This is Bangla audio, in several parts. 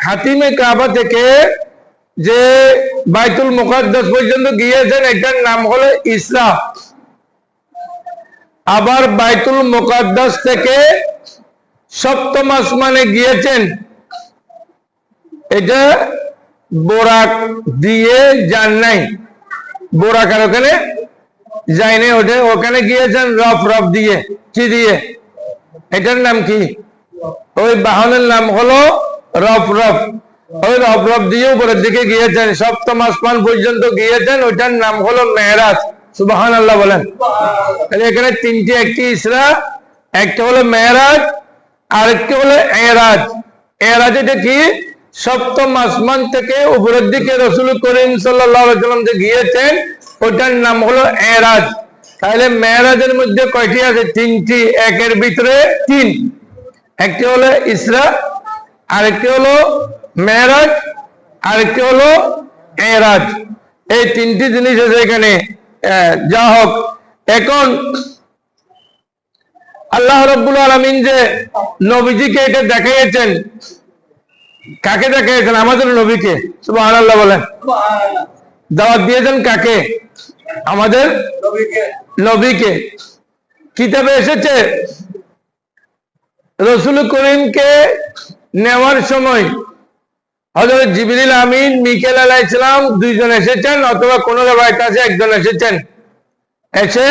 হাতিমে কাবা থেকে যে বাইতুল মুকাদ্দাস পর্যন্ত গিয়েছেন এটার নাম হলো ইসরা। আবার বাইতুল মুকাদ্দাস থেকে সপ্তম আসমানে গিয়েছেন, এটা বোরাক দিয়ে যান নাই, বোরাক আর ওখানে যায়নি, ওখানে গিয়েছেন রফ রফ দিয়ে। কি দিয়ে? এটার নাম কি? ওই বাহনের নাম হলো রফ রফ। ওই রফ রফ দিয়ে উপরের দিকে গিয়েছেন, সপ্তম আসমান পর্যন্ত গিয়েছেন, ওইটার নাম হলো মেরাজ। সুবহানাল্লাহ বলেন। এখানে তিনটি, একটি ইসরা, একটা হলো মেরাজ, আরেকটি হলো এরাজ। এরাজ এটা কি? সপ্তম আসমান থেকে উপরের দিকে রাসূল করিম সাল্লাল্লাহু আলাইহি ওয়াসাল্লাম যে গিয়েছেন ওটার নাম হলো এরাজ। তাহলে মেরাজের মধ্যে কয়টি আছে? তিনটি, একের ভিতরে তিন। একটি হলো ইসরা, আরেকটি হলো মেরাজ, আরেকটি হলো এরাজ। এই তিনটি জিনিস আছে এখানে। যা হোক, এখন আল্লাহ রাব্বুল আলামিন যে নবীজিকে এটা দেখাইয়েছেন, কাকে দেখাইয়েছেন? আমাদের নবীকে। সুবহানাল্লাহ বলেন। দাওয়াত দিয়েছেন কাকে? আমাদের নবীকে। কিতাবে এসেছে রাসূল করিমকে নেওয়ার সময় হযরত জিবরিল আমিন, মিকাইল আলাইহিস সালাম দুইজন এসেছেন, অথবা কোন রাওয়ায়াতে আছে একজন এসেছেন। এসে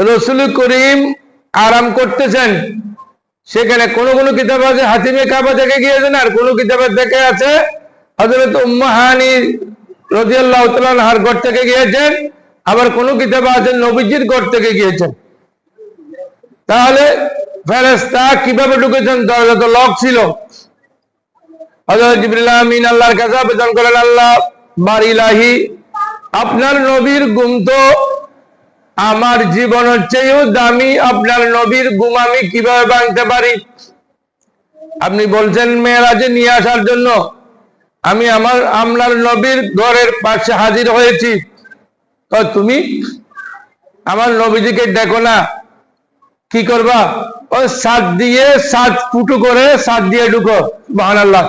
রাসূল করিম আরাম করতেছেন। সেখানে কোন কোন কিতাব আছে হাতিমে কাবা থেকে গিয়েছেন, আর কোন কিতাবের থেকে আছে হযরত উম্মে হানি রাদিয়াল্লাহু তাআলা আনহার ঘর থেকে গিয়েছেন, আবার কোন কিতাবে আছে নবীজির ঘর থেকে গিয়েছেন। তাহলে ফেরেশতা কিভাবে ঢুকেছেন? দরজা তো লক ছিল। হযরত জিবরিল আমিন আল্লাহর কাছে আবেদন করেন, আল্লাহ বারিলাহি, আপনার নবীর ঘুম তো আমার জীবনের চেয়েও দামি, আপনার নবীর ঘুম আমি কিভাবে ভাঙতে পারি? আপনি বলছেন মেরাজে নিয়ে আসার জন্য, আমি আপনার নবীর ঘরের পাশে হাজির হয়েছি, তো তুমি আমার নবীজিকে দেখো না, কি করবা? ওই সাত দিয়ে সাত ফুটো করে সাত দিয়ে ঢুকো। সুবহানাল্লাহ।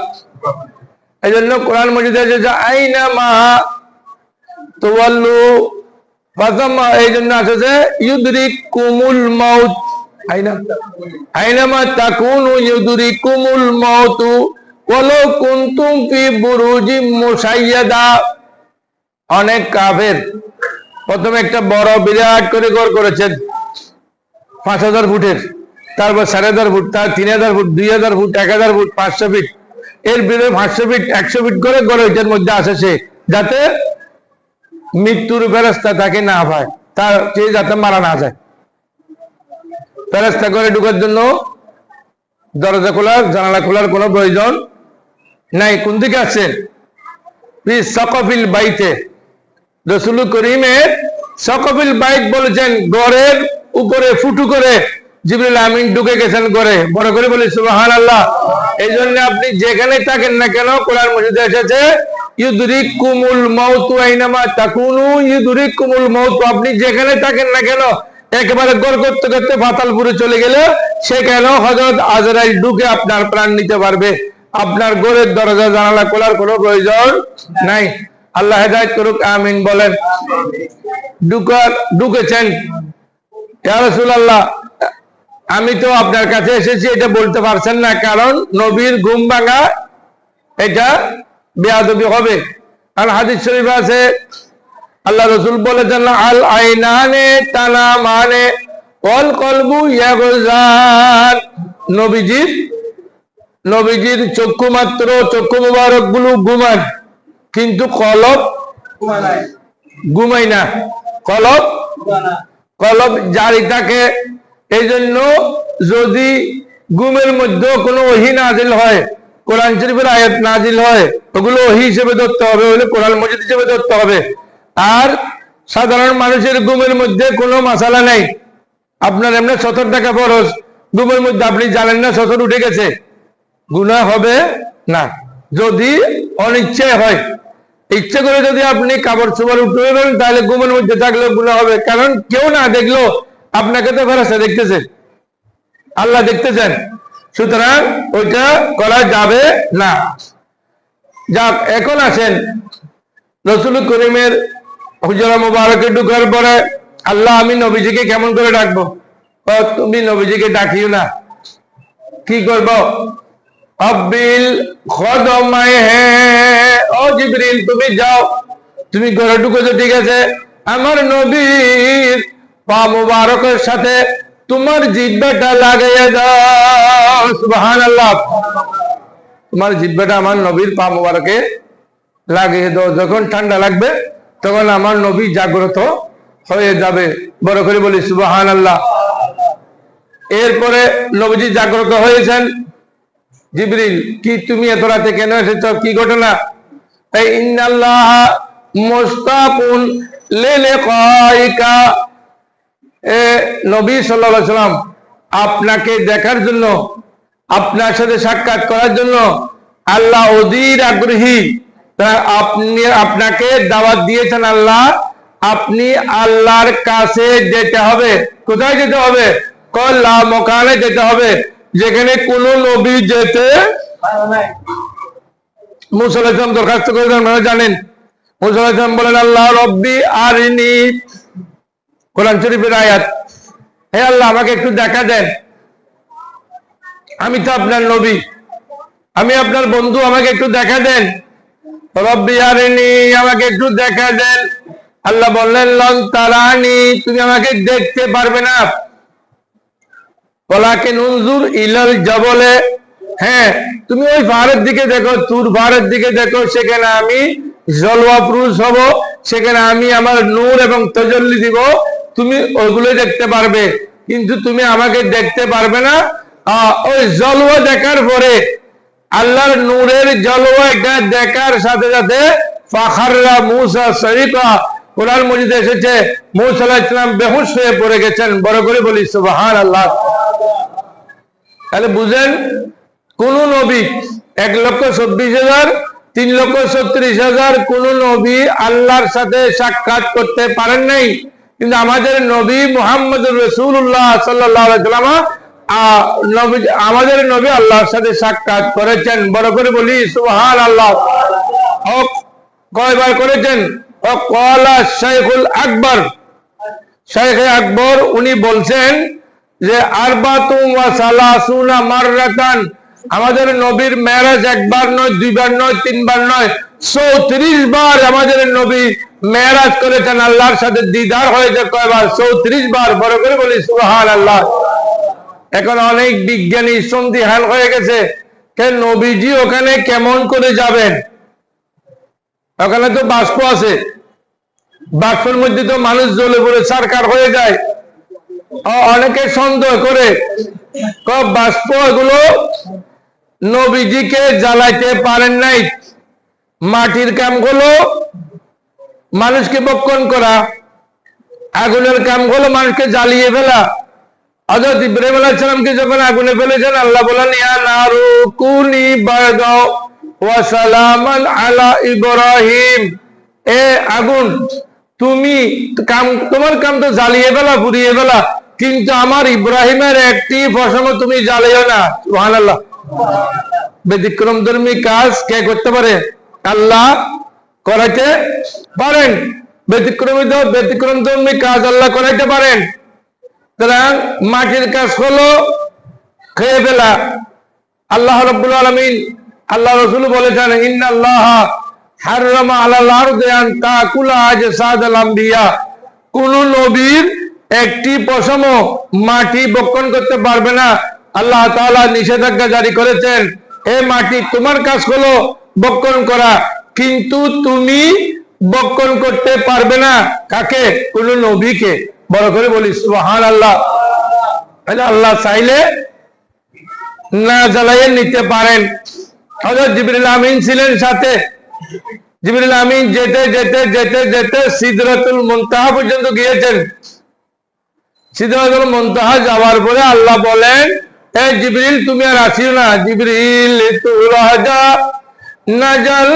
এই জন্য কোরআন মজিদে যে আইনা মা তুওয়াল্লু ফাসাম্মা, এই জন্য আছে যে ইউদরিকুমুল মাউত, আইনামা তাকুনু ইউদরিকুমুল মাউত ওয়ালাউ কুনতুম ফি বুরুজিম মুশাইয়াদা। অনেক কাফের প্রথমে একটা বড় বিরাট করে ঘর করেছেন 5000 ফুটের, তারপর 1500 ফুট, তার 3000 ফুট, 2000 ফুট, 1000 ফুট, 500 ফিট, এর ভিতরে 500 ফিট 100 ফিট করে গড়ে ওইটার মধ্যে আসে সে, যাতে মৃত্যুর ফেরেশতা তাকে না পায়, তার যাতে মারা না যায়। ফেরেশতা করে ঢোকার জন্য দরজা খোলার, জানালা খোলার কোনো প্রয়োজন নাই। কোন দিকে আসছেন? সাকফিল বাইতে। রাসূল করিমের সাকফিল বাইত বলেছেন, ঘরের উপরে ফুটু করে জিবরিল আমিন ঢুকে গেছেন ঘরে। বড় করে বলি সুবহানাল্লাহ। এই জন্য আপনি যেখানে থাকেন না কেন, কোরআন মজিদে এসেছে ইউদরিকুমুল মাউত আইনামা তাকুনু ইউদরিকুমুল মাউত। আপনি যেখানে থাকেন না কেন, একেবারে গড় করতে করতে পাতালপুরে চলে গেলে সেখানেও হযরত আজরাইল ঢুকে আপনার প্রাণ নিতে পারবে। আপনার ঘরের দরজা জানালা খোলার কোনো প্রয়োজন নাই। আল্লাহ হেদায়েত করুক, আমিন বলেন। ঢুকেছেন, ইয়া রাসূলুল্লাহ আমি তো আপনার কাছে এসেছি, এটা বলতে পারছেন না, কারণ নবীর ঘুম ভাঙা এটা বেয়াদবি হবে। আর হাদিস শরীফে আছে আল্লাহ রাসূল বলেছেন, আল আইনানে তানামানে ওয়াল কলবু ইয়াগজান। নবীজির চক্ষু মাত্র, চক্ষু মুবারক গুলো ঘুমান, কিন্তু কলব ঘুমায় না, কলব জারি থাকে। এই জন্য যদি ঘুমের মধ্যে কোনো ওহী নাজিল হয়, কোরআন শরীফের আয়াত নাজিল হয়, ওগুলো ওহী হিসেবে ধরতে হবে, ওগুলো কোরআন মজিদ হিসেবে ধরতে হবে। আর সাধারণ মানুষের ঘুমের মধ্যে কোনো মাসালা নাই। আপনার এমনি 70 টাকা ফরজ, ঘুমের মধ্যে আপনি জানেন না 70 উঠে গেছে, গুনাহ হবে না। যদি অনিচ্ছায় হয়, ইচ্ছে করে যদি আপনি কাপড় চোপড় উঠবেন, তাহলে ঘুমের মধ্যে থাকলে গুনাহ হবে, কারণ কেউ না দেখলো আপনাকে তো ফেরেশতা দেখতেছে, আল্লাহ দেখতেছেন, সুতরাং ওইটা করা যাবে না। যাক, এখন আসেন রাসূল করিমের হুজরা মুবারকে ঢোকার পরে আল্লাহ আমি নবীজিকে কেমন করে ডাকবো? তুমি নবীজিকে ডাকিও না, কি করব? আব্বিল খদমায়ে হে, ও জিবরিল তুমি যাও, তুমি ঘরে ঢুকেছো ঠিক আছে, আমার নবীর পা মুবারকের সাথে তোমার জিহ্বাটা লাগাইয়া দাও। সুবহানাল্লাহ। তোমার জিহ্বাটা আমার নবীর পা মুবারকে লাগিয়ে দাও, যখন ঠান্ডা লাগবে তখন আমার নবী জাগ্রত হয়ে যাবে। বড় করে বলি সুবহানাল্লাহ। এরপরে নবীজি জাগ্রত হয়েছেন। জিবরিল, কি তুমি এত রাতে কেন এসেছ, কি ঘটনা? এই ইন্নাল্লাহ মুস্তাকুন লিলিকাইকা, এ নবী সাল্লাল্লাহু আলাইহি সাল্লাম আপনাকে দেখার জন্য, আপনার সাথে সাক্ষাৎ করার জন্য আল্লাহ অধীর আগ্রহী। আপনি আপনাকে দাওয়াত দিয়েছেন আল্লাহ, আপনি আল্লাহর কাছে যেতে হবে। কোথায় যেতে হবে? কল্লা মকানে যেতে হবে, যেখানে কোন নবী যেতে। মুসা আলাইহিস সালাম দরখাস্ত করেছেন, আপনারা জানেন। মুসা আলাইহিস সালাম বলেন, আল্লাহ রব্বি আরিনি, কোরআন শরীফের আয়াত, হে আল্লাহ আমাকে একটু দেখা দেন, আমি তো আপনার নবী, আমি আপনার বন্ধু, আমাকে একটু দেখা দেন। রব্বি আরিনি, আমাকে একটু দেখা দেন। আল্লাহ বললেন, লন তারানি, তুমি আমাকে দেখতে পারবে না, ওয়ালাকিন উনজুর ইলাল জাবলে, হ্যাঁ তুমি ওই পাহাড়ের দিকে দেখো, তুর পাহাড়ের দিকে দেখো, সেখানে আমি জলওয়া পুরুষ হব, সেখানে আমি আমার নূর এবং তাজাল্লি দিব, তুমি ওইগুলো দেখতে পারবে, কিন্তু তুমি আমাকে দেখতে পারবে না। ওই জলওয়া দেখার পরে, আল্লাহর নূরের জলওয়া এটা দেখার সাথে সাথে ফাখাররা মূসা সাইকা, কোরআন মাজিদে এসেছে মূসা আলাইহিস সালাম বেহুশ হয়ে পড়ে গেছেন। বড় করে বলি সুবহানাল্লাহ। তাহলে বুঝেন, কোন নবী 1,24,000, 3,36,000 কোন নবী আল্লাহর সাথে সাক্ষাৎ করতে পারেন নাই, কিন্তু আমাদের নবী মুহাম্মদুর রাসূলুল্লাহ সাল্লাল্লাহু আলাইহি ওয়াসাল্লাম, আমাদের নবী আল্লাহর সাথে সাক্ষাৎ করেছেন। বড় করে বলি সুবহানাল্লাহ। কয়বার করেছেন? ক্বালা শাইখুল আকবর, শাইখে আকবর উনি বলছেন যে আরবাতুন ওয়া সালাসুনা মাররাতান, আমাদের নবীর মেরাজ একবার নয়, দুইবার নয়, তিনবার নয়, 34 বার আমাদের নবী মেরাজ করেছেন, আল্লাহর সাথে দিদার হয়েছে কয়বার? 34 বার। বড় করে বলি সুবহানাল্লাহ। এখন অনেক বিজ্ঞানী সন্দিহান হয়ে গেছে, নবীজি ওখানে কেমন করে যাবেন? ওখানে তো বাষ্প আছে, বাষ্পের মধ্যে তো মানুষ জ্বলে পড়ে ছারখার হয়ে যায়। অনেকে সন্দেহ করে, বাষ্প এগুলো নবীজিকে জ্বালাইতে পারেন নাই। মাটির কাম হলো মানুষকে বক্ষণ করা, আগুনের কাম হলো মানুষকে জ্বালিয়ে ফেলা। হযরত ইব্রাহিম আলাইহিস সালামকে যখন আগুনে ফেলেছেন, আল্লাহ বলেন, ইয়া নারু কুনি বারদা ওয়া সালামান আলা ইব্রাহিম, এ আগুন তুমি তোমার কাম তো জ্বালিয়ে ফেলা, পুড়িয়ে ফেলা, কিন্তু আমার ইব্রাহিমের একটি পশম তুমি জ্বালিও না। সুবহানাল্লাহ। ব্যতিক্রম ধর্মী কাজ কে করতে পারে? আল্লাহ করাইতে পারেন। ব্যতিক্রম ধর্মী কাজ আল্লাহ করাইতে পারেন। সুতরাং মাটির কাজ হলো খেয়ে ফেলা। আল্লাহ রাব্বুল আলামিন, আল্লাহ রাসূল বলেছেন, ইন্নাল্লাহা হাররামা আলাল আরদি আন তাকুলা আজসাদাল আমবিয়া, কোন নবীর একটি পশম মাটি বক্ষণ করতে পারবে না। আল্লাহ তাআলা নিষেধাজ্ঞা জারি করেছেন, হে মাটি তোমার কাজ হলো বক্ষণ করা, কিন্তু তুমি বক্ষণ করতে পারবে না কাকে? কোন নবীকে। বড় করে বলি সুবহানাল্লাহ। আল্লাহ চাইলে না জ্বালাইয়ে নিতে পারেন। হযরত জিবরিল আমিন ছিলেন সাথে। জিবরিল আমিন যেতে যেতে যেতে যেতে সিদরাতুল মুনতাহা পর্যন্ত গিয়েছেন। সিদরাতুল মুনতাহা যাওয়ার পরে আল্লাহ বলেন, হে জিবরিল তুমি আর আসিও না। জিবরিল তু রাজা নজল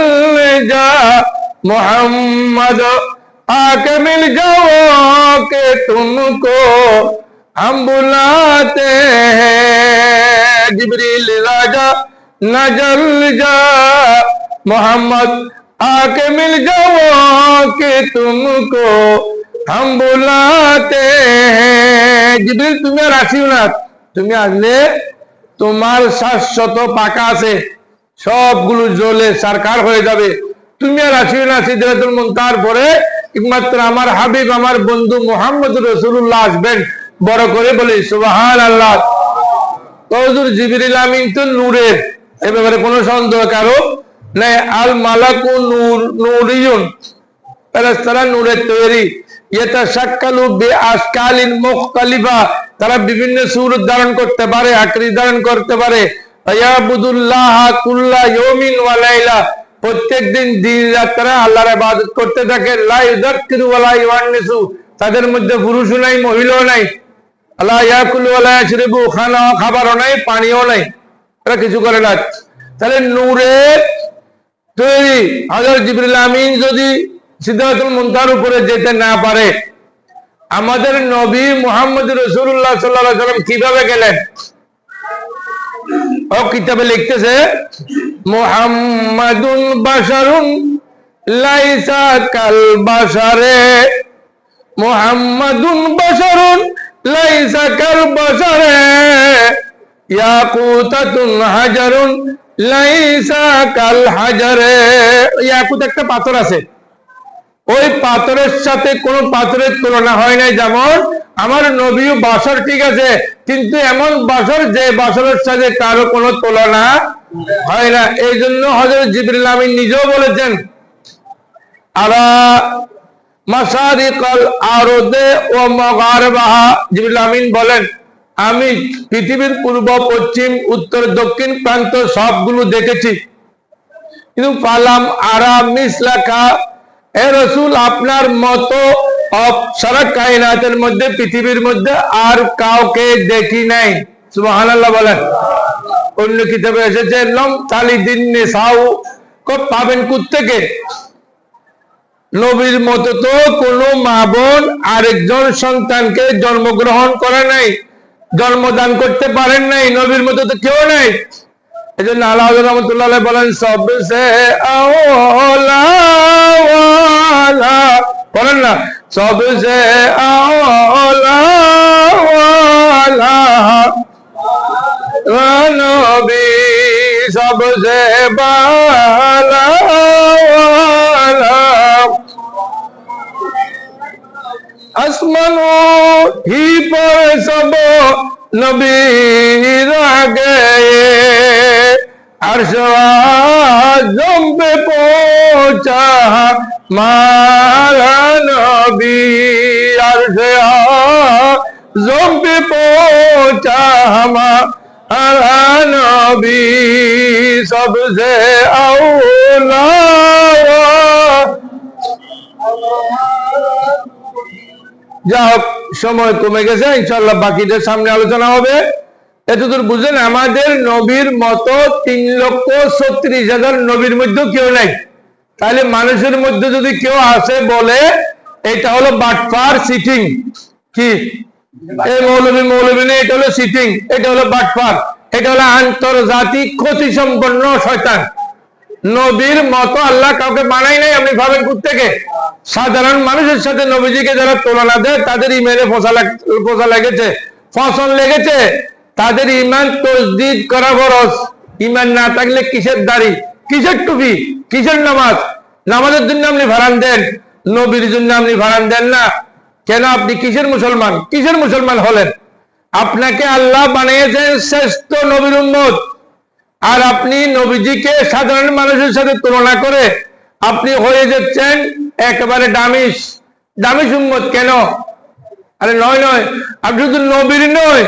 যা মোহাম্মদ आके मिल जाओ के तुमको हम बुलाते हैं। जिब्रील राजा नजल जा मोहम्मद आके मिल जाओ कि तुमको हम बुलाते हैं। जिब्रील তুমি আর আসিও না, তুমি আসলে তোমার 700 পাকা আছে সবগুলো জ্বলে সারকার হয়ে যাবে। তুমি আর আসিও না সিদরাতুল মুনতাহার পরে একমাত্র আমার হাবিব আমার বন্ধু মুহাম্মদুর রাসূলুল্লাহ আসবেন। বড় করে বলি সুবহানাল্লাহ। তো হুজুর জিবরিল আমিন তো নূরের, এ ব্যাপারে কোনো সন্দেহ কারো নাই। আল মালাকু নূর, নূরিয়ুন, ফেরেশতারা নূরের তৈরি। ইয়াতাশাক্কালু বিআশকালিন মুখতালিফা, তারা বিভিন্ন সূরত ধারণ করতে পারে, আকৃতি ধারণ করতে পারে। ইয়াবুদুল্লাহ কুল্লা ইয়াউমিন ওয়া লাইলা, প্রত্যেক দিন দিন রাত তারা আল্লাহর ইবাদত করতে থাকে। লা ইউযাক্কিরু ওয়া লা ইউআন্নিসু, তাদের মধ্যে পুরুষও নাই মহিলাও নাই। আল্লাহ ইয়াকুলু ওয়া লা ইয়াশরিবু, খাবারও নাই পানিও নাই, এরা কিছু করে না। তাহলে নূরের তৈরি হযরত জিবরিল আমিন যদি সিদরাতুল মুনতাহার উপরে যেতে না পারে, আমাদের নবী মুহাম্মদ রাসূলুল্লাহ সাল্লাল্লাহু আলাইহি ওয়াসাল্লাম কিভাবে গেলেন? ও কিতাবে লিখতেছে মুহাম্মাদুন বাশারুন লাইসা কাল বাশারে, মুহাম্মাদুন বাশারুন লাইসা কাল বাশারে, ইয়াকুতাতুন হাজারুন লাইসা কাল হাজারে। ইয়াকুত একটা পাথর আছে, ওই পাথরের সাথে কোন পাথরের তুলনা হয় নাই। যেমন আমার নবীও বাশার, ঠিক আছে, কিন্তু এমন বাশার যে বাশারের সাথে কারো কোনো তুলনা হয় না। এই জন্য হযরত জিবরিল আমিন নিজেও বলেছেন আলা মাশারিকাল আরদে ওয়া মাগারিবাহা, জিবরিল আমিন বলেন আমি পৃথিবীর পূর্ব পশ্চিম উত্তর দক্ষিণ প্রান্ত সবগুলো দেখেছি, কিন্তু ফালাম আরা মিসলাকা, হে রাসূল আপনার মতো সারা কায়নাতের মধ্যে পৃথিবীর মধ্যে আর কাউকে দেখি নাই। সুবহানাল্লাহ বলেন। অন্য কিতাবে এসেছে লম তালিদিন নিসাউ, পাবেন কোত্থেকে? নবীর মতো তো কোনো মা বোন আরেকজন সন্তানকে জন্মগ্রহণ করে নাই, জন্মদান করতে পারেন নাই, নবীর মতো তো কেউ নাই। এই জন্য আল্লাহ রাহমাতুল্লাহ আলাইহি বলেন সবসে আওলা ওয়ালা, বলেন না সবসে আওলা ওয়ালা নবী, সবসে বালা ওয়ালা, আসমানো ही पर सब नबी रह गए, अर्श आज़म पे पहुंचा हमारा नबी, अर्श आज़म पे पहुंचा हमारा नबी, सबसे औला। যা হোক সময় কমে গেছে, ইনশাআল্লাহ বাকিদের সামনে আলোচনা হবে। এতদূর বুঝেন আমাদের নবীর মতো 3,36,000 নবীর মধ্যে কেউ নাই। তাহলে মানুষের মধ্যে যদি কেউ আসে বলে এটা হলো বাটপার সিটিং, কি এই মৌলবী নেই, এটা হলো সিটিং, এটা হলো বাটপার, এটা হলো আন্তর্জাতিক ক্ষতি সম্পন্ন শয়তান। নবীর মতো আল্লাহ কাউকে বানাই নাই। আপনি ভাবেন কোত্থেকে? সাধারণ মানুষের সাথে নবীজিকে যারা তুলনা দেয় তাদের ইমানে ফসা লেগেছে, ফসল লেগেছে, তাদের ইমান তসদিদ করা ফরজ। ইমান না থাকলে কিসের দাড়ি, কিসের টুপি, কিসের নামাজ? নামাজের জন্য আপনি ভাড়ান দেন, নবীর জন্য আপনি ভাড়ান দেন না কেন? আপনি কিসের মুসলমান, কিসের মুসলমান হলেন? আপনাকে আল্লাহ বানিয়েছেন শ্রেষ্ঠ নবীর উম্মত, আর আপনি নবীজিকে সাধারণ মানুষের সাথে তুলনা করে আপনি হয়ে যাচ্ছেন একেবারে দামিশ উম্মত। কেন? আরে নয়, আপনি শুধু নবীর নয়,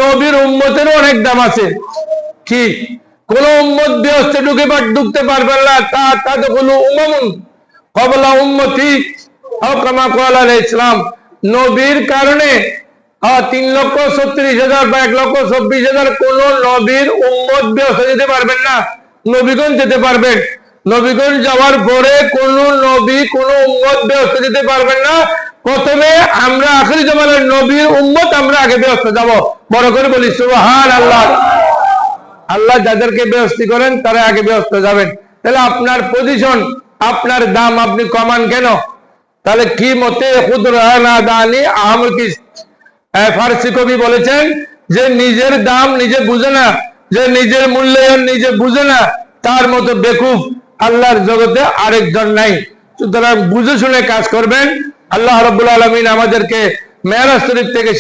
নবীর উম্মতেরও অনেক দাম আছে। কি কোন উম্মত ব্যস্ত ঢুকতে পারবেন না, তা তো কোনো উম্মামুন ক্বাবলা উম্মতি আও কামা ক্বালা আলাইহিস সালাম। নবীর কারণে 3,36,000 বা 1,24,000 কোন নবীর উম্মত ব্যস্ত যেতে পারবেন না, নবীগণ যেতে পারবেন। নবীগণ যাওয়ার পরে কোন নবী কোন উম্মত ব্যস্ত যেতে পারবেন না। প্রথমে আমরা আখিরি জামানার নবীর উম্মত আমরা আগে ব্যস্ত যাব। বড় করে বলি সুবহানাল্লাহ। আল্লাহ যাদেরকে ব্যস্ত করেন তারা আগে ব্যস্ত যাবেন। তাহলে আপনার পজিশন, আপনার দাম আপনি কমান কেন? তাহলে কি মতে দানি আহমুল কি ফারসি কবি বলেছেন যে নিজের দাম নিজে বুঝে না, যে নিজের মূল্যায়ন নিজে বুঝে না, তার মতো বেকুফ আল্লাহর জগতে আরেকজন নাই। সুতরাং বুঝে শুনে কাজ করবেন। আল্লাহ রাব্বুল আলামিন আমাদেরকে মেরাজ শরীফ থেকে